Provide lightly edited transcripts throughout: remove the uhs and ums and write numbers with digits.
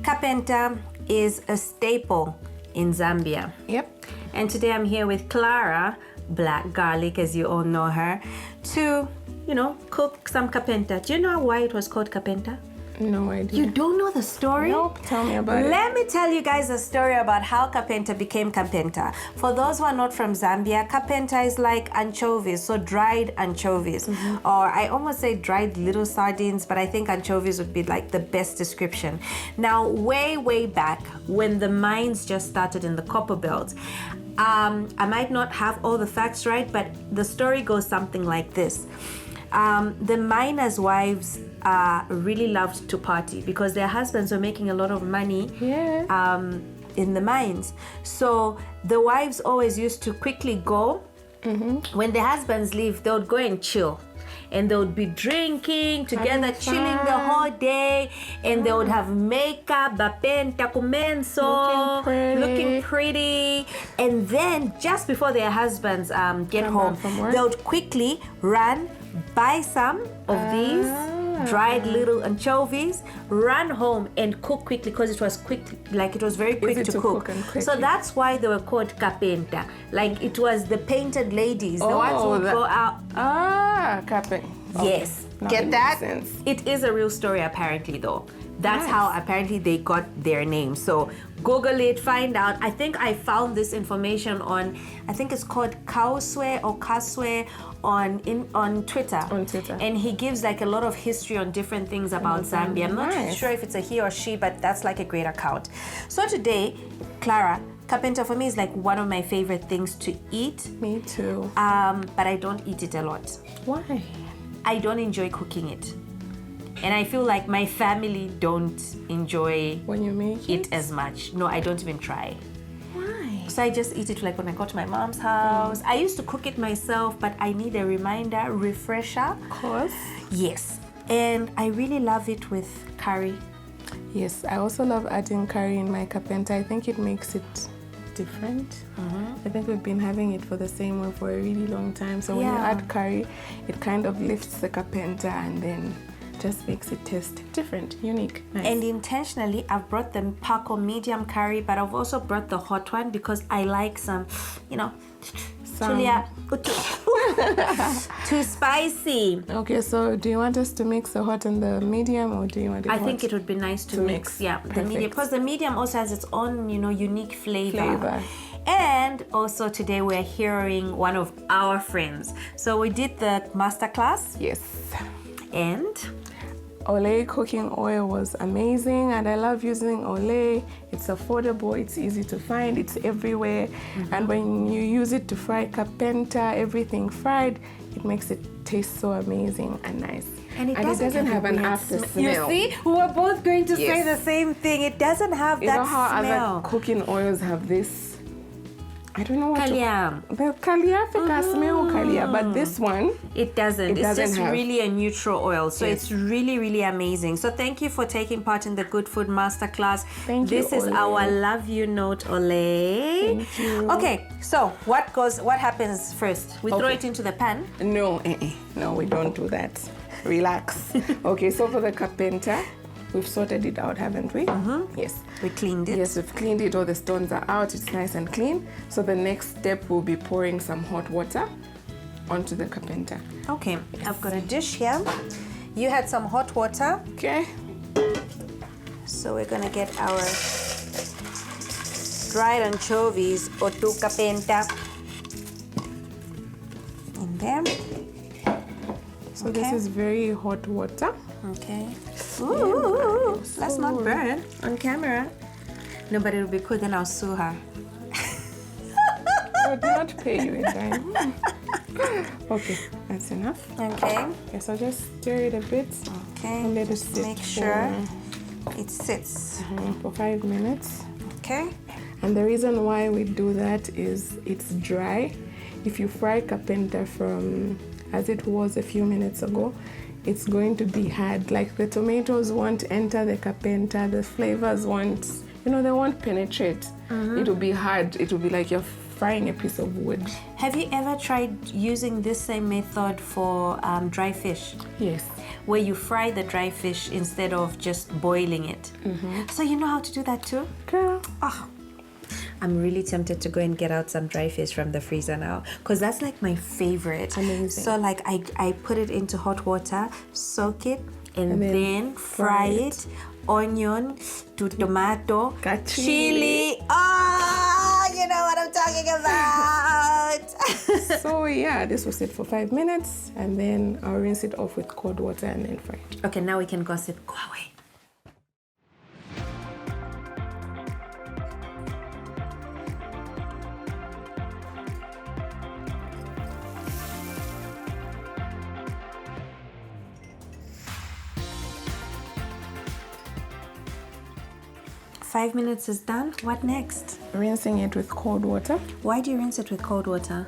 Kapenta is a staple in Zambia. Yep. And today I'm here with Clara, Black Garlic, as you all know her, to, cook some kapenta. Do you know why it was called kapenta? No idea. You don't know the story? Nope. Tell me about it. Let me tell you guys a story about how kapenta became kapenta. For those who are not from Zambia, kapenta is like anchovies, so dried anchovies. Or I almost say dried little sardines, but I think anchovies would be like the best description. Now, way back when the mines just started in the copper belt, I might not have all the facts right, but the story goes something like this. The miners' wives really loved to party because their husbands were making a lot of money in the mines. So the wives always used to quickly go. When the husbands leave, they would go and chill. And they would be drinking together, chilling the whole day. And they would have makeup, bapenta, kumenso, looking pretty. And then just before their husbands get home, they would quickly run, buy some of these dried little anchovies, run home and cook quickly because it was very quick to cook. So that's why they were called kapenta. Like it was the painted ladies, the ones who would go out. Kapenta. Yes. Get that? It is a real story apparently though. That's how apparently they got their name. So Google it, find out. I think I found this information on, I think it's called Kauswe or Kaswe on Twitter. On Twitter. And he gives like a lot of history on different things about Zambia. I'm not sure if it's a he or she, but that's like a great account. So today, Clara, kapenta for me is like one of my favorite things to eat. Me too. But I don't eat it a lot. Why? I don't enjoy cooking it. And I feel like my family don't enjoy when you make it as much. No, I don't even try. Why? So I just eat it like when I go to my mom's house. I used to cook it myself, but I need a reminder, refresher. Of course. Yes. And I really love it with curry. Yes, I also love adding curry in my kapenta. I think it makes it different. I think we've been having it for the same way for a really long time. So when you add curry, it kind of lifts the kapenta and then just makes it taste different, unique, nice. And intentionally, I've brought the Paco medium curry, but I've also brought the hot one because I like some, too spicy. Okay, so do you want us to mix the hot and the medium, or do you want it hot? I think it would be nice to mix. Yeah, the medium, because the medium also has its own, unique flavor. And also today we're hearing one of our friends. So we did the masterclass. Yes. And Olay cooking oil was amazing, and I love using Olay. It's affordable, it's easy to find, it's everywhere. And when you use it to fry kapenta, everything fried, it makes it taste so amazing and nice. And it doesn't have an after smell. You see, we were both going to say the same thing. It doesn't have that smell. You know how other cooking oils have this? I don't know what the kalia smell kalia, but this one it doesn't. It's just really a neutral oil, so it's really amazing. So thank you for taking part in the Good Food Masterclass. Thank you. This is our love you note, Olay. Thank you. Okay, so what happens first? We throw it into the pan? No, no, we don't do that. Relax. Okay, so for the kapenta, we've sorted it out, haven't we? Yes. We cleaned it. Yes, we've cleaned it. All the stones are out. It's nice and clean. So the next step will be pouring some hot water onto the kapenta. Okay. Yes. I've got a dish here. You had some hot water. Okay. So we're going to get our dried anchovies or tu kapenta in there. So this is very hot water. Okay. Ooh, let's not burn on camera. No, but it'll be cool, then I'll sue her. I would not pay you in time. Okay, that's enough. Okay. Okay, so just stir it a bit. Okay. And let it sit. Make sure it sits. For 5 minutes. Okay. And the reason why we do that is it's dry. If you fry kapenta from as it was a few minutes ago, it's going to be hard. Like the tomatoes won't enter the kapenta, the flavors won't, they won't penetrate. It will be hard. It will be like you're frying a piece of wood. Have you ever tried using this same method for dry fish? Yes. Where you fry the dry fish instead of just boiling it. So you know how to do that too? Girl. Oh, I'm really tempted to go and get out some dry fish from the freezer now, because that's like my favorite. Amazing. So like I put it into hot water, soak it, and then fry it. Onion to tomato, chili. Oh, you know what I'm talking about. So yeah, this will sit for 5 minutes, and then I'll rinse it off with cold water and then fry it. Okay, now we can gossip. Go away. Five minutes is done. What next? Rinsing it with cold water. Why do you rinse it with cold water?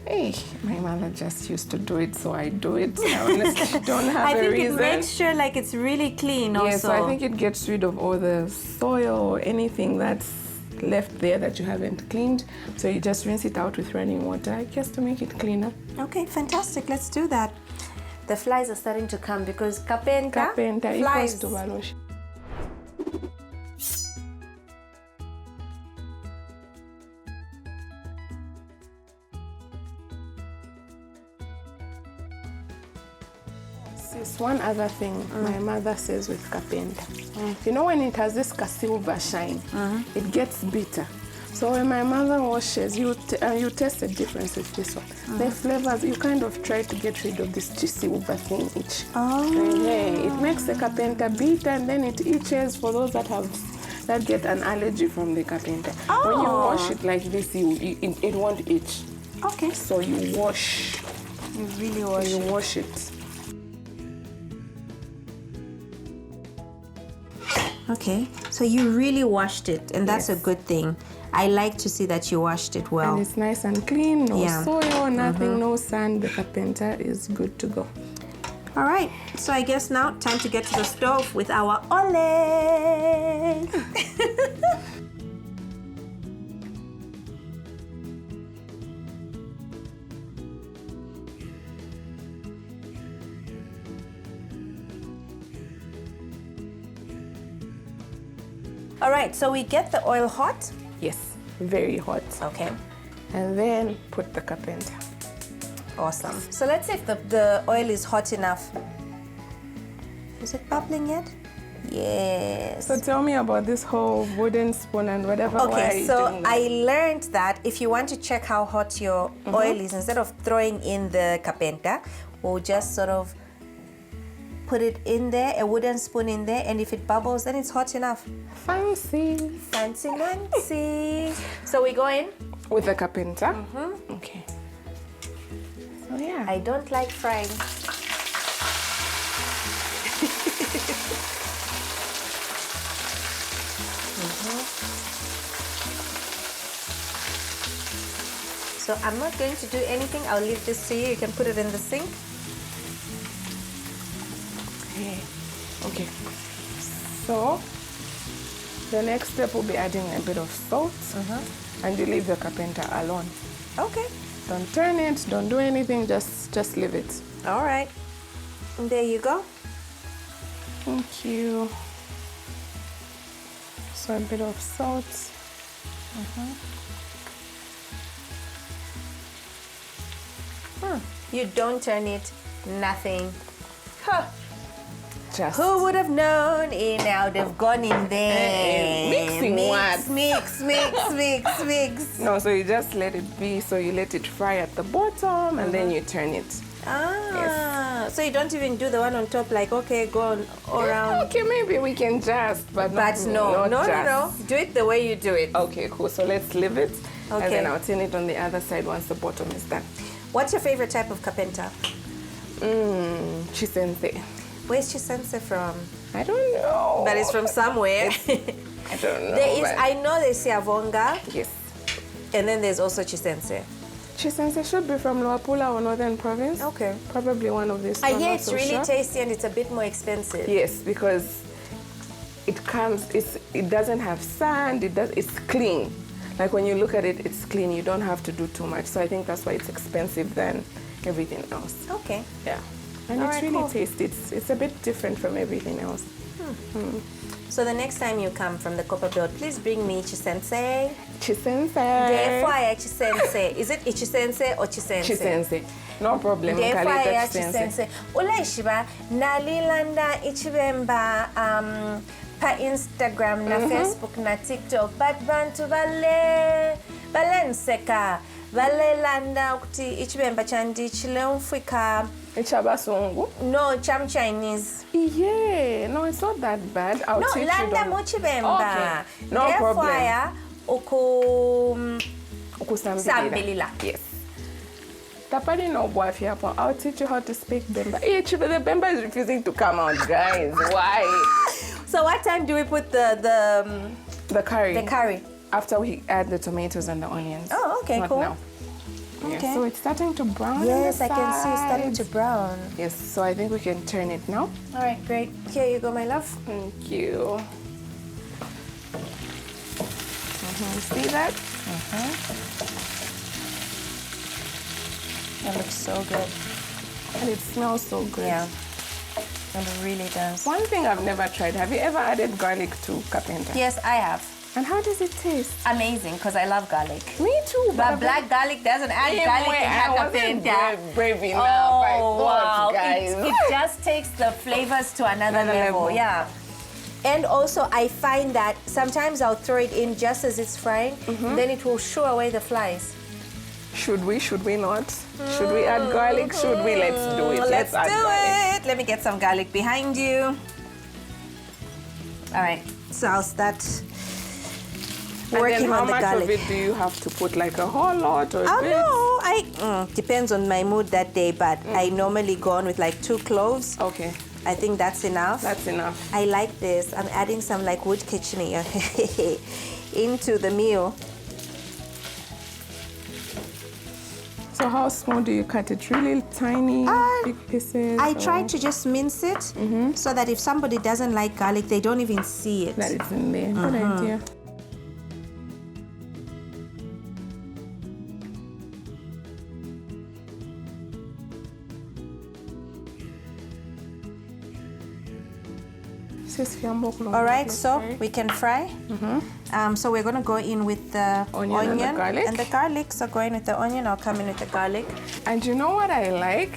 Hey, my mother just used to do it, so I do it. I honestly don't have a reason. I think it makes sure like it's really clean also. Yeah, so I think it gets rid of all the soil or anything that's left there that you haven't cleaned. So you just rinse it out with running water, I guess, to make it cleaner. Okay, fantastic. Let's do that. The flies are starting to come because Kapenta equals to baloshi. Sis, one other thing my mother says with Kapenta. You know when it has this silver shine, it gets bitter. So when my mother washes, you taste the difference with this one. The flavors, you kind of try to get rid of this silver thing itch. It makes the Kapenta bitter, and then it itches for those that get an allergy from the Kapenta. When you wash it like this, it won't itch. Okay. So you wash. You really wash. You wash it. Okay, so you really washed it, and that's a good thing. I like to see that you washed it well. And it's nice and clean, no soil, nothing, no sand. The Kapenta is good to go. All right, so I guess now time to get to the stove with our ole. All right, so we get the oil hot. Yes, very hot. Okay. And then put the Kapenta. Awesome. So let's see if the oil is hot enough. Is it bubbling yet? Yes. So tell me about this whole wooden spoon and whatever. Okay, so I learned that if you want to check how hot your oil is, instead of throwing in the Kapenta, we'll just sort of put it in there, a wooden spoon in there, and if it bubbles, then it's hot enough. Fancy. Fancy Nancy. So we go in? With the Kapenta? Okay. So yeah. I don't like frying. So I'm not going to do anything. I'll leave this to you. You can put it in the sink. Okay. So the next step will be adding a bit of salt, and you leave the Kapenta alone. Okay. Don't turn it, don't do anything, just leave it. All right. And there you go. Thank you. So a bit of salt. You don't turn it, nothing. Huh. Just Who would have known? Now they've gone in there. Mixing what? Mix. No, so you just let it be. So you let it fry at the bottom, and then you turn it. So you don't even do the one on top, like, okay, go on around. Okay, maybe we can just, but no. Do it the way you do it. Okay, cool. So let's leave it, Okay. and then I'll turn it on the other side once the bottom is done. What's your favorite type of Kapenta? Chisense. Where's Chisense from? I don't know. But it's from somewhere. I don't know. I know there's Siavonga, Yes. and then there's also Chisense. Chisense should be from Luapula or Northern Province. Okay. Probably one of these. Yeah, it's really tasty and it's a bit more expensive. Yes, because it doesn't have sand. It's clean. Like when you look at it, it's clean. You don't have to do too much. So I think that's why it's expensive than everything else. Okay. Yeah. And it's really tasty. It's a bit different from everything else. So the next time you come from the Copper Belt, please bring me Chisensei. Chisensei. Chisensei. Is it Chisensei or Chisensei? Chisensei. No problem. Chisensei. Ula ishiba nalilanda ichibemba pa Instagram na Facebook na TikTok but bantu balenseka balelanda ukuthi ichibemba chandi chile umfika Ichabasungu? No, cham Chinese. Yeah, no, it's not that bad. I'll teach you. No, landa muchibemba. Okay, no problem. Sambilila. Yes. Tapani no boafi hapo. I'll teach you how to speak Bemba. The Bemba is refusing to come out, guys. Why? So what time do we put the curry? The curry. After we add the tomatoes and the onions. Oh, okay, not cool. Now. Okay. Yeah, so it's starting to brown. Yes, I can see it's starting to brown. Yes, so I think we can turn it now. All right, great. Here you go, my love. Thank you. See that? That looks so good. And it smells so good. Yeah, and it really does. One thing I've never tried, have you ever added garlic to kapenta? Yes, I have. And how does it taste? Amazing, because I love garlic. Me too. But black garlic doesn't add garlic in kapenta. Brave enough, wow. guys. It just takes the flavors to another level. Yeah. And also, I find that sometimes I'll throw it in just as it's frying, then it will shoo away the flies. Should we? Should we not? Should we add garlic? Should we? Let's do it. Let's add do garlic. it. Let me get some garlic behind you. All right, so I'll start working on the garlic. How much of it do you have to put? Like a whole lot or a bit? No, depends on my mood that day, but I normally go on with like 2 cloves. Okay. I think that's enough. That's enough. I like this. I'm adding some like wood kitchener into the meal. So how small do you cut it? Really tiny, big pieces? I try to just mince it so that if somebody doesn't like garlic, they don't even see it. That it's in there. Good idea. All right, so we can fry. So we're going to go in with the onion and the garlic. So go in with the onion, I'll come in with the garlic. And you know what I like?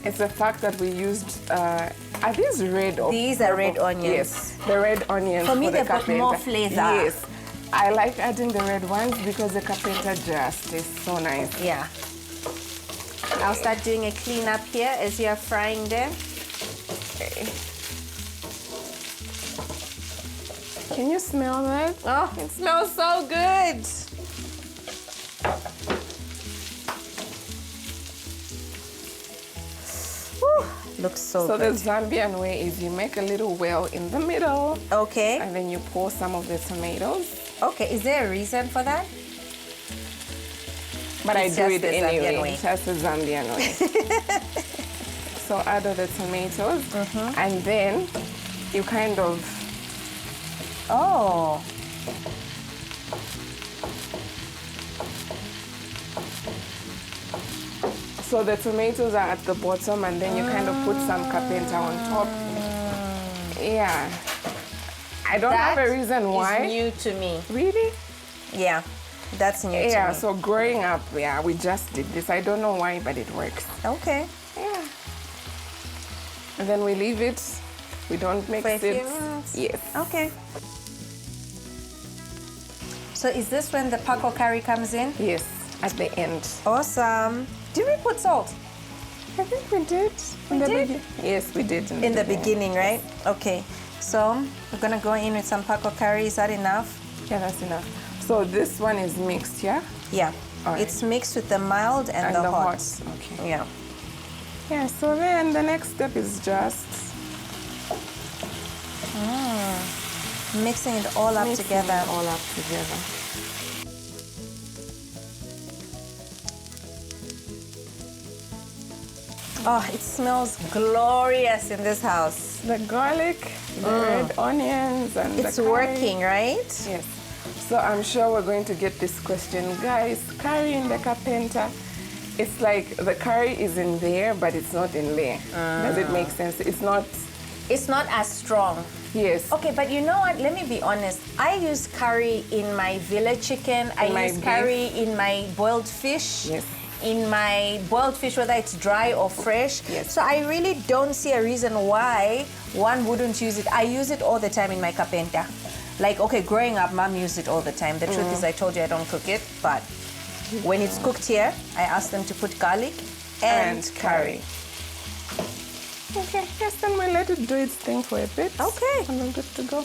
It's the fact that we used, are these red or These are red onions. Yes, the red onions. For me, the they've got more flavor. Yes, I like adding the red ones because the kapenta just is so nice. Yeah. I'll start doing a cleanup here as you're frying them. Okay. Can you smell that? Oh, it smells so good. Whew, looks so good. So the Zambian way is you make a little well in the middle. Okay. And then you pour some of the tomatoes. Okay, is there a reason for that? But It's I do just it the anyway. Zambian way. That's the Zambian way. So add all the tomatoes. And then you kind of... Oh. So the tomatoes are at the bottom and then you kind of put some kapenta on top. Yeah. I don't have a reason why. It's new to me. Really? Yeah, that's new to me. Yeah, so growing up, yeah, we just did this. I don't know why, but it works. Okay. Yeah. And then we leave it. We don't mix For a few it. minutes. Yes. Okay. So is this when the pako curry comes in? Yes, at the end. Awesome. Did we put salt? I think we did. We did? Yes, we did. In the beginning, right? Okay. So we're gonna go in with some pako curry. Is that enough? Yeah, that's enough. So this one is mixed, yeah? Yeah. All right. It's mixed with the mild and the hot. Okay. Yeah. Yeah, so then the next step is just Mixing it all up together. Oh, it smells glorious in this house. The garlic, the red onions, and It's the curry. working, right? Yes. So I'm sure we're going to get this question. Guys, curry in the Kapenta, it's like the curry is in there, but it's not in there. Does it make sense? It's not as strong. Yes. Okay, but you know what? Let me be honest. I use curry in my villa chicken. I use curry in my boiled fish. Yes. In my boiled fish, whether it's dry or fresh. Yes. So I really don't see a reason why one wouldn't use it. I use it all the time in my Kapenta. Like, okay, growing up, Mom used it all the time. The truth is, I told you I don't cook it, but when it's cooked here, I ask them to put garlic and curry. Okay, yes, then we'll let it do its thing for a bit. Okay. And we're good to go.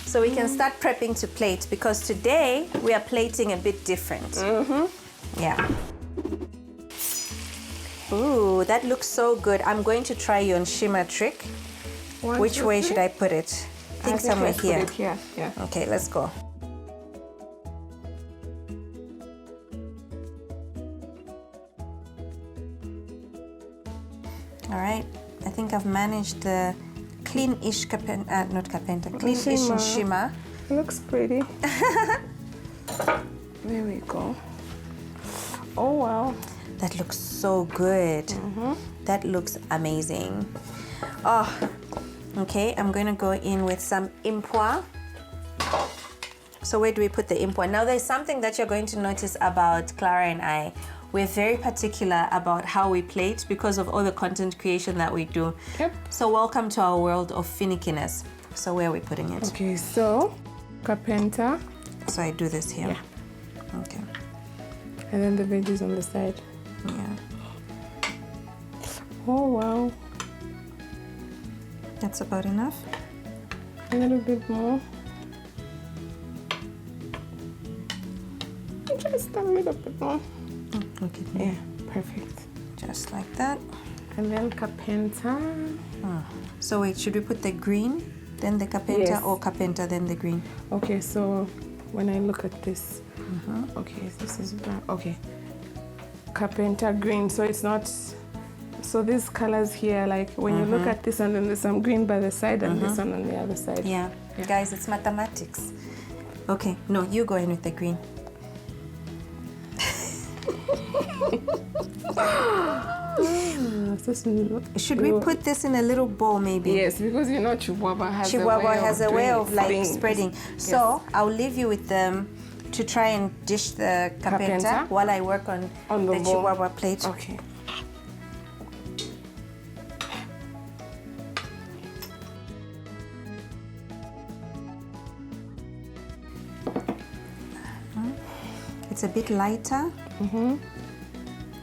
So we can start prepping to plate, because today we are plating a bit different. Yeah. Ooh, that looks so good. I'm going to try your shimmer trick. Which way should I put it? I think somewhere here. Put it here. Yeah. Okay, let's go. All right, I think I've managed the clean-ish Kapenta, not Kapenta, clean-ish shimmer. It looks pretty. There we go. Oh, wow. That looks so good. That looks amazing. Oh, okay, I'm going to go in with some impwa. So where do we put the impwa? Now, there's something that you're going to notice about Clara and I. We're very particular about how we plate because of all the content creation that we do. Yep. So welcome to our world of finickiness. So where are we putting it? Okay, so Kapenta. So I do this here. Yeah. Okay. And then the veggies on the side. Yeah. Oh, wow. That's about enough. A little bit more. Just a little bit more. Okay. Yeah, perfect. Just like that. And then Kapenta. So wait, should we put the green, then the Kapenta, Yes. or Kapenta, then the green? Okay, so when I look at this, okay, this is brown. Okay, Kapenta green. So it's not. So these colors here, like when you look at this, and then there's some green by the side, and this one on the other side. Yeah. Guys, it's mathematics. Okay, no, you go in with the green. Should we put this in a little bowl, maybe? Yes, because you know Chihuahua has a way of like things. spreading. So I'll leave you with them to try and dish the Kapenta while I work on the Chihuahua plate. Okay. It's a bit lighter.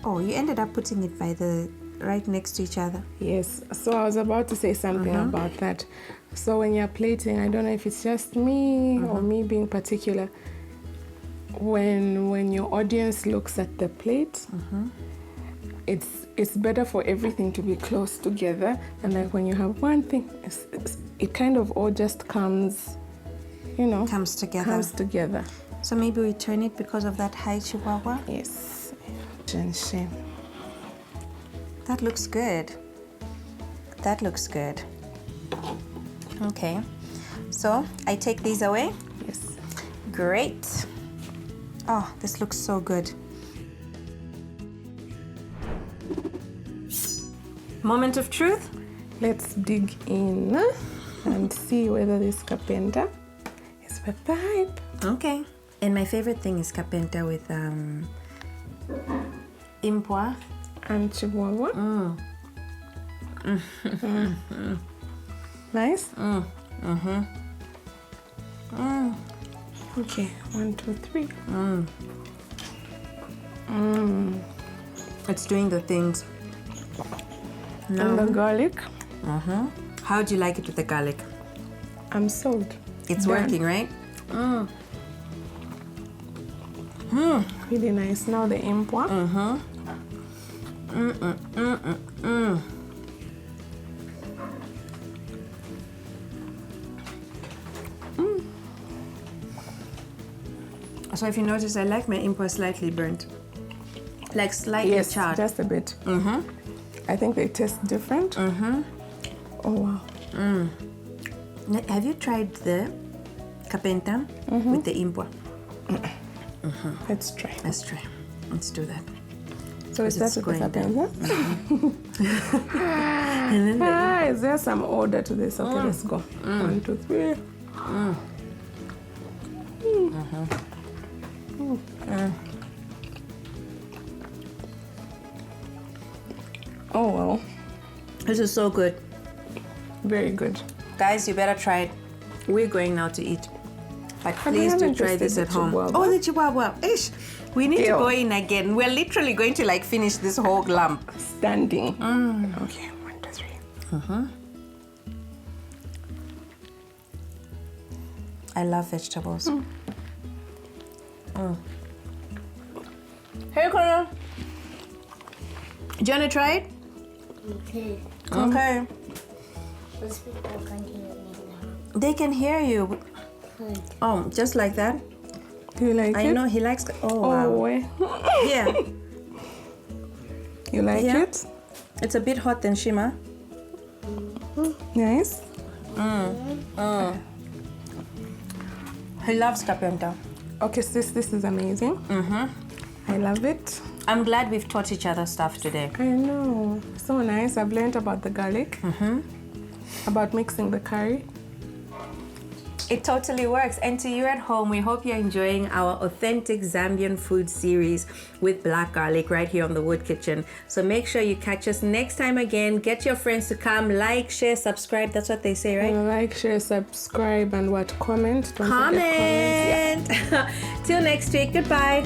Oh, you ended up putting it by the right next to each other. Yes. So I was about to say something about that. So when you're plating, I don't know if it's just me or me being particular. When your audience looks at the plate, it's better for everything to be close together. And like when you have one thing, it kind of all just comes, you know, Comes together. Comes together. So maybe we turn it because of that high Chihuahua. Yes. That looks good. That looks good. Okay. So I take these away. Yes. Great. Oh, this looks so good. Moment of truth. Let's dig in and see whether this Kapenta is the type. Okay. And my favorite thing is Kapenta with impwa and Chihuahua. Nice. Okay, 1, 2, 3. It's doing the things. And the garlic. How do you like it with the garlic? I'm sold. It's Done. working, right? Really nice. Now the impwa. So if you notice, I like my impwa slightly burnt. Like slightly charred. Just a bit. I think they taste different. Oh, wow. Have you tried the Kapenta with the impwa. Let's try. Let's try. Let's do that. So is that with the kapenta? And then Is there some order to this? Okay, let's go. 1, 2, 3. Oh wow. this is so good. Very good. Guys, you better try it. We're going now to eat. But please do try this at home. Chihuahua. Oh, the chihuahua. Ish. We need to go in again. We're literally going to like finish this whole lump. Standing. Okay, 1, 2, 3. I love vegetables. Hey, Connor. Do you want to try it? Okay. Okay. Those people can hear me now. They can hear you. Good. Oh, just like that? Do you like it? I know he likes. Oh, Oh, wow. wait. Yeah. You like Yeah. it? It's a bit hot than Shima. Nice. He loves Kapenta. Okay, sis, this is amazing. I love it. I'm glad we've taught each other stuff today. I know. So nice. I've learned about the garlic, about mixing the curry. It totally works. And to you at home, we hope you're enjoying our authentic Zambian food series with black garlic right here on The Wood Kitchen. So make sure you catch us next time again. Get your friends to come, like, share, subscribe. That's what they say, right? Like, share, subscribe, and what? Comment. Don't forget Comment. Till next week. Goodbye.